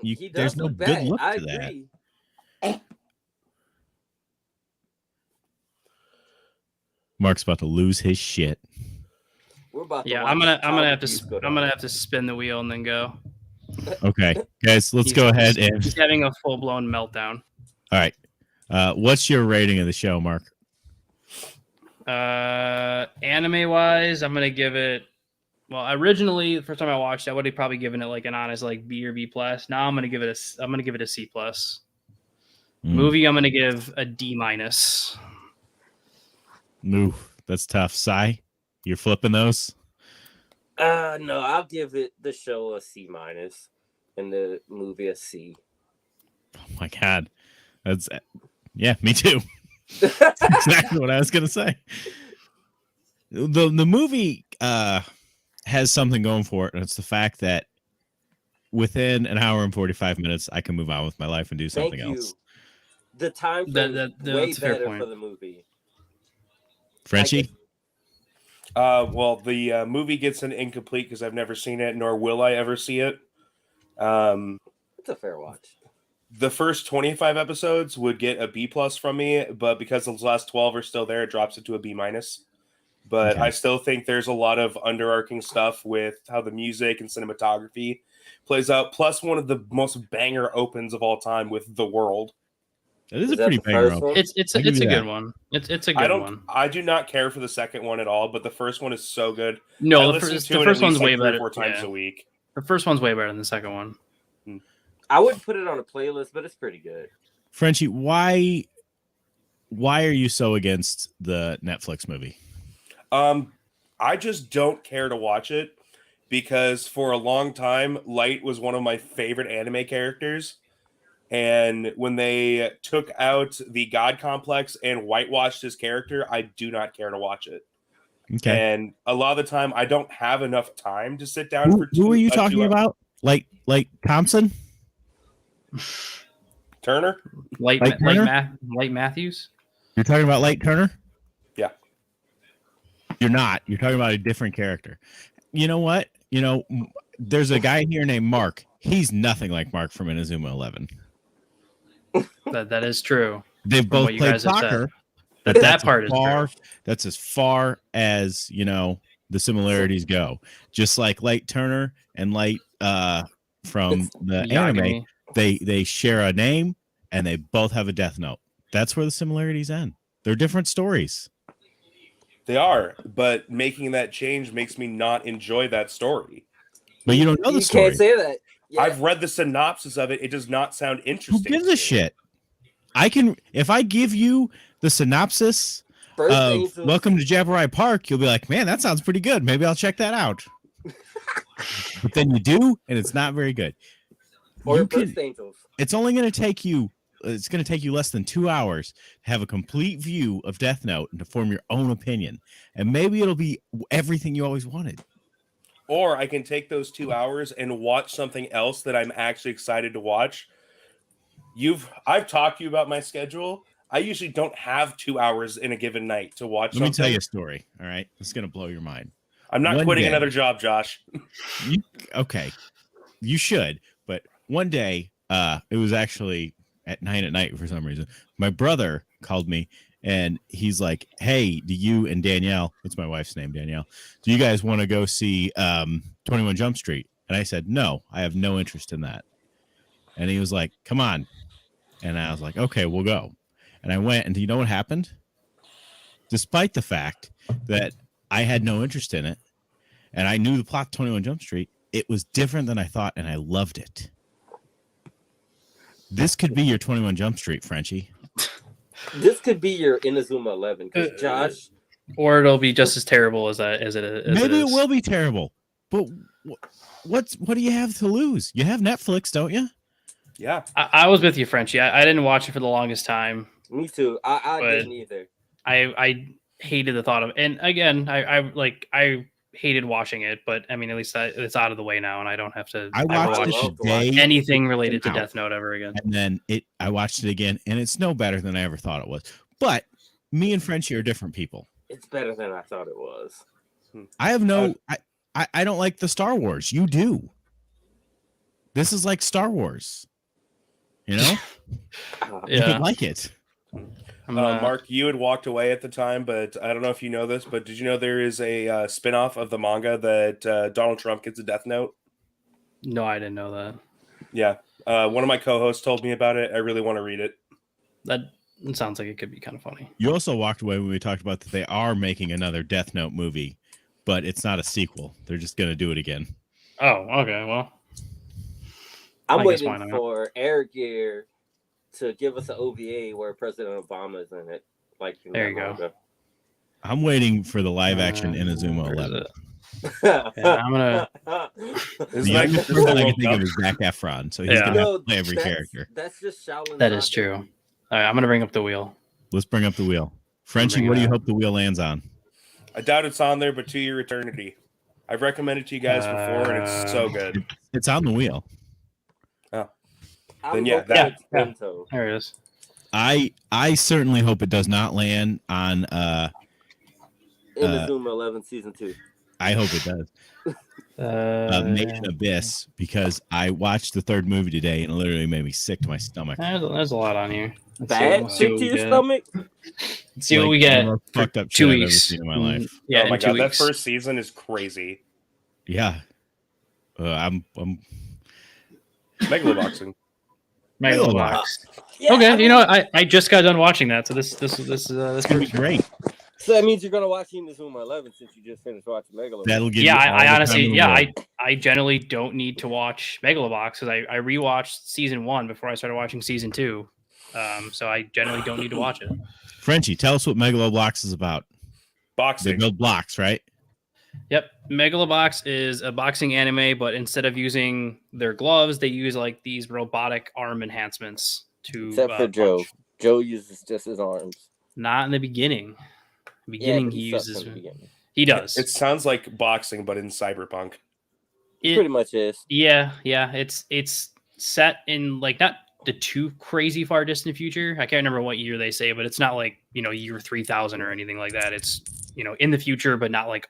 He There's does no look good bad. look I to that. agree. Mark's about to lose his shit. We're about to Yeah, watch I'm gonna have Child Abuse to go I'm down. gonna have to spin the wheel and then go. Okay, guys, let's go ahead and. He's having a full blown meltdown. All right. What's your rating of the show, Mark? Anime wise, I'm gonna give it. Well, originally, the first time I watched it, I would have probably given it like an honest like B or B plus. Now I'm gonna give it a C plus. Mm. Movie, I'm gonna give a D minus. Ooh, that's tough. Sai, you're flipping those? No, I'll give the show a C minus and the movie a C. Oh my god, that's me too. That's exactly what I was gonna say. The movie has something going for it, and it's the fact that within an hour and 45 minutes, I can move on with my life and do Thank something you. else. The time That- frame that- way that's a fair better point. for the movie. Frenchie, Well, the movie gets an incomplete because I've never seen it, nor will I ever see it. It's a fair watch. The first 25 episodes would get a B plus from me, but because those last 12 are still there, it drops it to a B minus. But Okay. I still think there's a lot of underarching stuff with how the music and cinematography plays out. Plus, one of the most banger opens of all time with The World. That is Is a that pretty the banger. first Open. one? It's I'll give a you good that. one. It's a good one. I do not care for the second one at all, but the first one is so good. I No, the listen first to it one's at least way like 3 or better. 4 times Yeah. a week. The first one's way better than the second one. I wouldn't put it on a playlist, but it's pretty good. Frenchie, why are you so against the Netflix movie? I just don't care to watch it because for a long time, Light was one of my favorite anime characters. And when they took out the God complex and whitewashed his character, I do not care to watch it. Okay. And a lot of the time, I don't have enough time to sit down for Who are you 2 talking about? Like Thompson? Turner? Light Turner? Matthews. You're talking about Light Turner? Yeah. You're not. You're talking about a different character. You know what? There's a guy here named Mark. He's nothing like Mark from Inazuma 11. That is true. They've From both what you played guys have said. soccer. That but that's part as is far, true. That's as far as the similarities go. Just like Light Turner and Light from the anime, Yagami. they share a name and they both have a death note. That's where the similarities end. They're different stories. They are, but making that change makes me not enjoy that story. But you don't know the You story. can't say that. Yeah. I've read the synopsis of it. It does not sound Who interesting. gives to a me. shit? If I give you the synopsis First of Angels. Welcome to Jabbereye Park, you'll be like, man, that sounds pretty good. Maybe I'll check that out. But then you do, and it's not very good. Or You First can- Angels. it's only going to take you. It's going to take you less than 2 hours to have a complete view of Death Note and to form your own opinion. And maybe it'll be everything you always wanted. Or I can take those 2 hours and watch something else that I'm actually excited to watch. I've talked to you about my schedule. I usually don't have 2 hours in a given night to watch Let me something. tell you a story. All right, it's going to blow your mind. I'm not one quitting day- another job, Josh. Okay, you should. But one day, it was actually at 9 at night for some reason. My brother called me and he's like, "Hey, do you and Danielle? It's my wife's name, Danielle. Do you guys want to go see 21 Jump Street?" And I said, "No, I have no interest in that." And he was like, "Come on." And I was like, "Okay, we'll go." And I went, and do you know what happened? Despite the fact that I had no interest in it, and I knew the plot to 21 Jump Street, it was different than I thought, and I loved it. This could be your 21 Jump Street, Frenchie. This could be your Inazuma 11 because Josh. Or it'll be just as terrible as it is. Maybe it will be terrible, but what do you have to lose? You have Netflix, don't you? Yeah. I was with you, Frenchie. I didn't watch it for the longest time. Me too. I But- didn't either. I hated the thought of, and again, I hated watching it, but I mean, at least it's out of the way now, and I don't have to. I watched watch it love to today, anything related to Out. Death Note ever again. and then I watched it again, and it's no better than I ever thought it was. But me and Frenchie are different people. It's better than I thought it was. I have no. I don't like the Star Wars. You do. This is like Star Wars. You know, you Yeah, could like it. I'm gonna- Mark, you had walked away at the time, but I don't know if you know this, but did you know there is a spin-off of the manga that Donald Trump gets a Death Note? No, I didn't know that. Yeah. One of my co-hosts told me about it. I really want to read it. That sounds like it could be kind of funny. You also walked away when we talked about that they are making another Death Note movie, but it's not a sequel. They're just going to do it again. Oh, okay. Well, I'm I guess why waiting not? for Air Gear to give us an OVA where President Obama is in it. Like in There that you go. I'm waiting for the live action where Inazuma is 11. it? Yeah, I'm gonna. Isn't The that only just person the I can World think of Cup? is Zac Efron, so he's Yeah. going to have No, to play every that's- character. That's just Shaolin. That is Soccer. true. All right, I'm gonna bring up the wheel. Let's bring up the wheel. Frenchie, Bring what it do you up. hope the wheel lands on? I doubt it's on there, but To Your Eternity. I've recommended it to you guys before, and it's so good. It's on the wheel. I'm Then yeah, hoping that- it's Bento. There it is. I certainly hope it does not land on Inazuma 11 season 2. I hope it does. Made in Abyss, because I watched the third movie today and it literally made me sick to my stomach. There's a lot on here. Bad see sick what to we your get. stomach. Let's see what Like, we the get. most for fucked up 2 shit I've ever weeks. seen in my life. Yeah, oh my in 2 god, that weeks. first season is crazy. Yeah. I'm Megaloboxing. Megalobox. Yeah, Okay, you know, I just got done watching that, so this it's gonna be works. great. So that means you're gonna watch Inazuma 11 since you just finished watching Megalobox. That'll give Yeah, you all I the honestly, time in the yeah, world. I generally don't need to watch Megalobox because I rewatched season 1 before I started watching season 2. So I generally don't need to watch it. Frenchie, tell us what Megalobox is about. They Boxing. build blocks, right? Yep, Megalobox is a boxing anime, but instead of using their gloves, they use like these robotic arm enhancements to Except for Joe. punch. Joe uses just his arms. Not in the beginning. Yeah, but He sucks uses. in the beginning. He does. It sounds like boxing, but in cyberpunk. It- Pretty much is. Yeah. It's set in like not the too crazy far distant future. I can't remember what year they say, but it's not like year 3000 or anything like that. It's in the future, but not like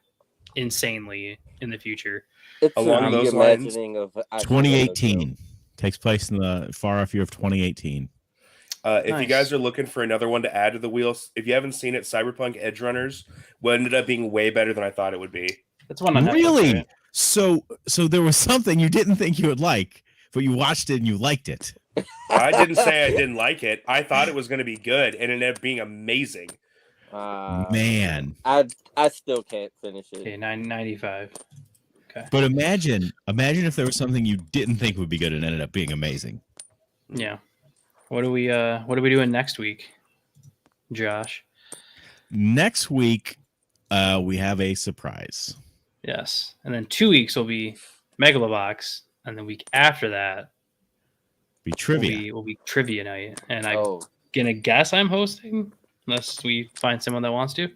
insanely in the future. It's Along a those lines, reimagining of 2018 takes place in the far off year of 2018. If you Nice. guys are looking for another one to add to the wheels, if you haven't seen it, Cyberpunk Edge Runners ended up being way better than I thought it would be. That's one on Netflix, Really? right? So there was something you didn't think you would like, but you watched it and you liked it. I didn't say I didn't like it. I thought it was going to be good, and it ended up being amazing. Man. I still can't finish it. Okay, 995. But imagine if there was something you didn't think would be good and ended up being amazing. Yeah. What are we doing next week, Josh? Next week, we have a surprise. Yes. And then 2 weeks will be Megalobox, and the week after that Be trivia. will be trivia night. And I'm Oh, gonna guess I'm hosting, unless we find someone that wants to.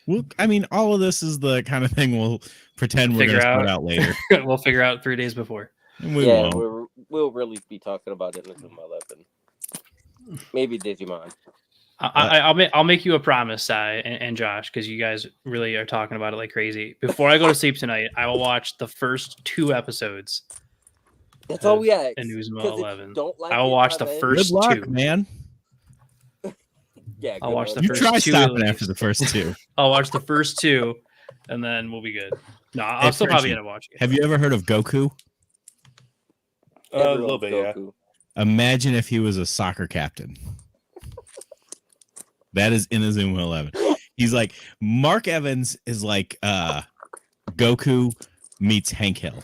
Well, I mean, all of this is the kind of thing we'll pretend we're going Figure to sort out. out later. We'll figure out 3 days before. And we yeah, won't. we'll really be talking about it in Inazuma 11. Maybe Digimon. I'll make you a promise, Sai and Josh, because you guys really are talking about it like crazy. Before I go to sleep tonight, I will watch the first 2 episodes. That's all we ask. Inazuma 'Cause if you 11. don't like I will it watch by the then- first Good luck, 2. man. Yeah, I'll good watch one. the You first try 2 at stopping after least. the first 2. I'll watch the first 2, and then we'll be good. No, I'll Hey, still probably Frenchie, end up watching it. Have you ever heard of Goku? A little Everyone's bit, yeah. Goku. Imagine if he was a soccer captain. That is Inazuma 11. He's like, Mark Evans is like Goku meets Hank Hill.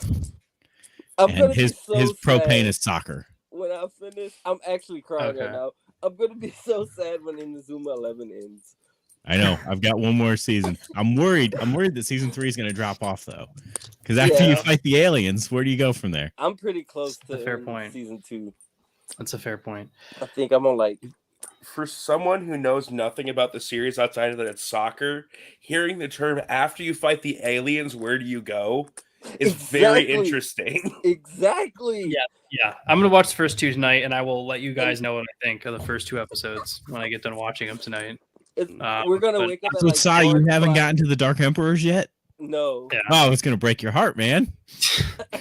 I'm And gonna his be so propane sad is soccer. when I finish. I'm actually crying right Okay. now. I'm gonna be so sad when Inazuma 11 ends. I know. I've got one more season. I'm worried that season 3 is going to drop off though, because after you Yeah. fight the aliens, where do you go from there? I'm pretty close That's a to fair ending point. season 2. That's a fair point. I think I'm on like For someone who knows nothing about the series outside of that it's soccer, hearing the term "after you fight the aliens, where do you go?" is very Exactly. interesting. exactly. Yeah. Yeah, I'm gonna watch the first 2 tonight, and I will let you guys know what I think of the first 2 episodes when I get done watching them tonight. We're gonna but- wake up. At So, like Sai, 4 you haven't o'clock. gotten to the Dark Emperors yet? No. Yeah. Oh, it's going to break your heart, man.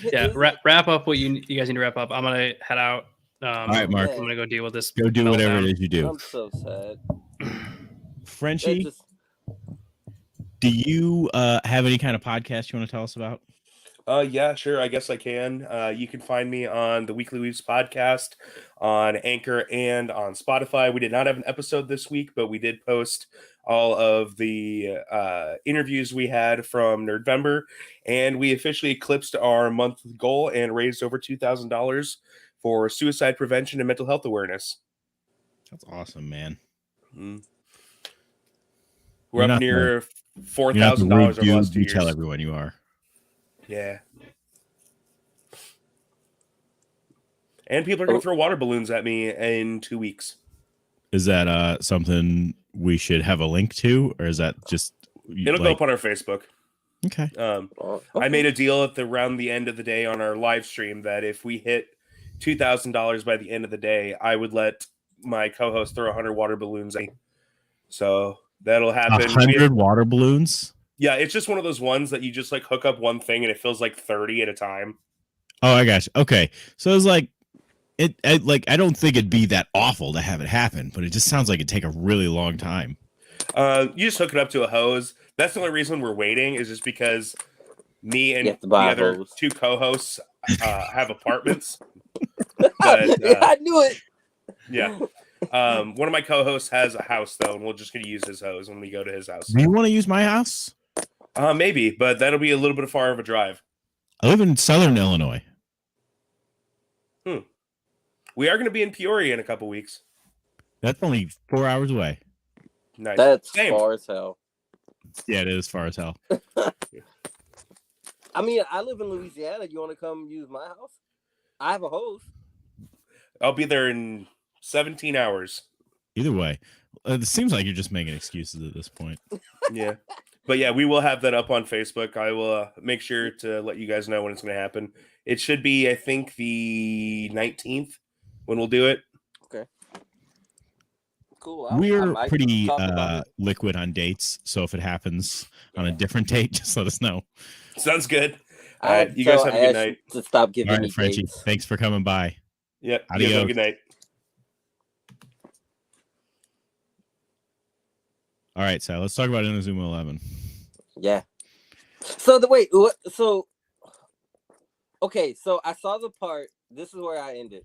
Yeah, Is it? wrap up what you guys need to wrap up. I'm gonna head out. All right, Mark. I'm gonna go deal with this. Go do whatever meltdown. it is you do. I'm so sad. That Frenchie, just do you have any kind of podcast you want to tell us about? Yeah, sure. I guess I can. You can find me on the Weekly Weaves podcast on Anchor and on Spotify. We did not have an episode this week, but we did post all of the interviews we had from Nerdvember, and we officially eclipsed our month goal and raised over $2,000 for suicide prevention and mental health awareness. That's awesome, man. We're You're up not near You're not $4,000 the over rude the dude last 2 you tell years. everyone you are. Yeah. And people are going to throw water balloons at me in 2 weeks. Is that something we should have a link to, or is that just It'll go up on our Facebook. Okay. I made a deal around the end of the day on our live stream that if we hit $2,000 by the end of the day, I would let my co-host throw 100 water balloons at me. So that'll happen. 100 water balloons? Yeah, it's just one of those ones that you just like hook up one thing and it feels like 30 at a time. Oh, I got you. Okay, so it's like I don't think it'd be that awful to have it happen, but it just sounds like it'd take a really long time. You just hook it up to a hose. That's the only reason we're waiting is just because me and You have to the buy a other hose. 2 co-hosts have apartments. I But, knew it. yeah. One of my co-hosts has a house though, and we're just gonna use his hose when we go to his house. Do you want to use my house? Maybe, but that'll be a little bit far of a drive. I live in Southern Illinois. We are gonna be in Peoria in a couple weeks. That's only 4 hours away. Nice. That's Same. far as hell. Yeah, it is far as hell. I mean, I live in Louisiana. You want to come use my house? I have a hose. I'll be there in 17 hours. Either way, it seems like you're just making excuses at this point. Yeah. But yeah, we will have that up on Facebook. I will make sure to let you guys know when it's going to happen. It should be, I think, the 19th when we'll do it. Cool. We're might pretty talk about it. liquid on dates, so if it happens on a different date, just let us know. Sounds good. All I right. You guys tell have a good Ash night. to stop giving All me right, Frenchie, dates. thanks for coming by. Yeah. You guys have a Adios. good night. All right, Sal, let's talk about Inazuma 11. Yeah. So wait, what? So okay, so I saw the part. This is where I ended,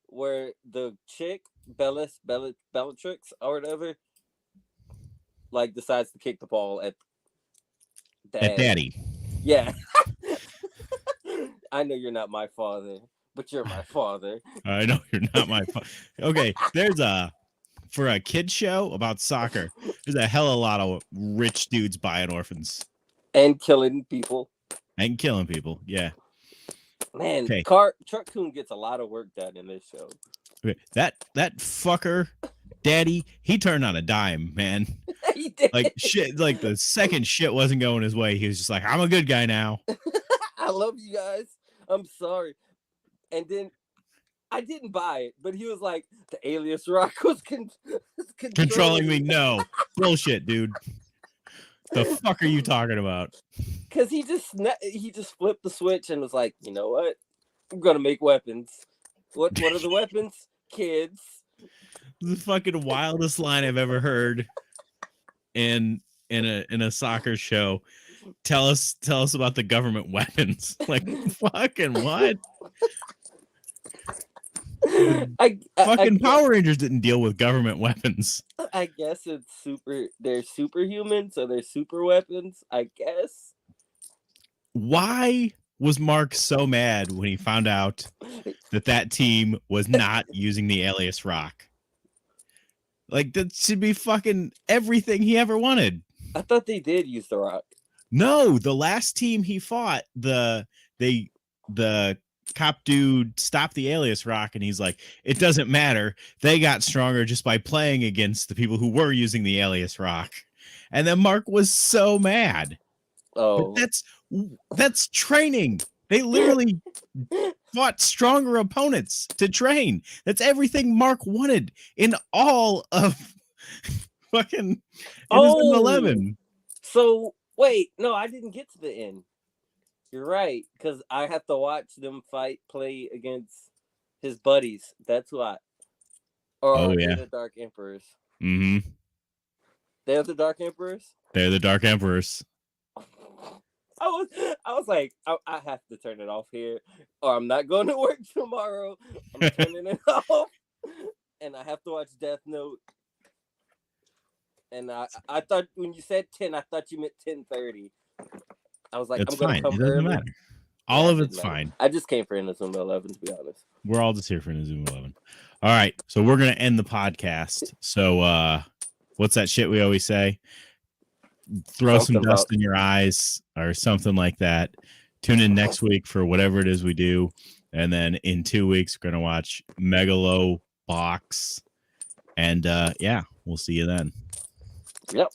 where the chick Bellatrix or whatever, like decides to kick the ball at At Daddy. Yeah. I know you're not my father, but you're my father. I know you're not my Okay, there's for a kid show about soccer, there's a hell of a lot of rich dudes buying orphans And killing people. and killing people. Yeah. Man, Okay. Truck-kun gets a lot of work done in this show. Okay. That fucker, Daddy, he turned on a dime, man. He did. Like shit, like the second shit wasn't going his way, he was just like, I'm a good guy now. I love you guys. I'm sorry. And then I didn't buy it, but he was like, the alias rock was Controlling me. No. Bullshit, dude. The fuck are you talking about? Because he just flipped the switch and was like, you know what? I'm gonna make weapons. What are the weapons? Kids. The fucking wildest line I've ever heard in a soccer show. Tell us about the government weapons. Like fucking what? Fucking Power Rangers didn't deal with government weapons. I guess it's they're superhuman, so they're super weapons, I guess. Why was Mark so mad when he found out that team was not using the alias rock? Like that should be fucking everything he ever wanted. I thought they did use the rock. No, the last team he fought, the cop dude stopped the alias rock, and he's like, it doesn't matter. They got stronger just by playing against the people who were using the alias rock. And then Mark was so mad. Oh, But that's training. They literally fought stronger opponents to train. That's everything Mark wanted in all of fucking Oh. 11. So wait, no, I didn't get to the end. You're right, because I have to watch them play against his buddies. That's why. Or Oh, are they yeah. the Dark Emperors? Mm-hmm. They're the Dark Emperors. They're the Dark Emperors. I was like, I have to turn it off here, or I'm not going to work tomorrow. I'm turning it off, and I have to watch Death Note. And I thought when you said 10, I thought you meant 10:30. I was like, It's I'm going fine. to It come doesn't early. matter. All Yeah, of it it's didn't matter. fine. I just came for Inazuma 11, to be honest. We're all just here for Inazuma 11. All right. So we're going to end the podcast. So what's that shit we always say? Throw some Something dust about- in your eyes or something like that. Tune in next week for whatever it is we do. And then in 2 weeks, we're going to watch Megalobox. And yeah, we'll see you then. Yep.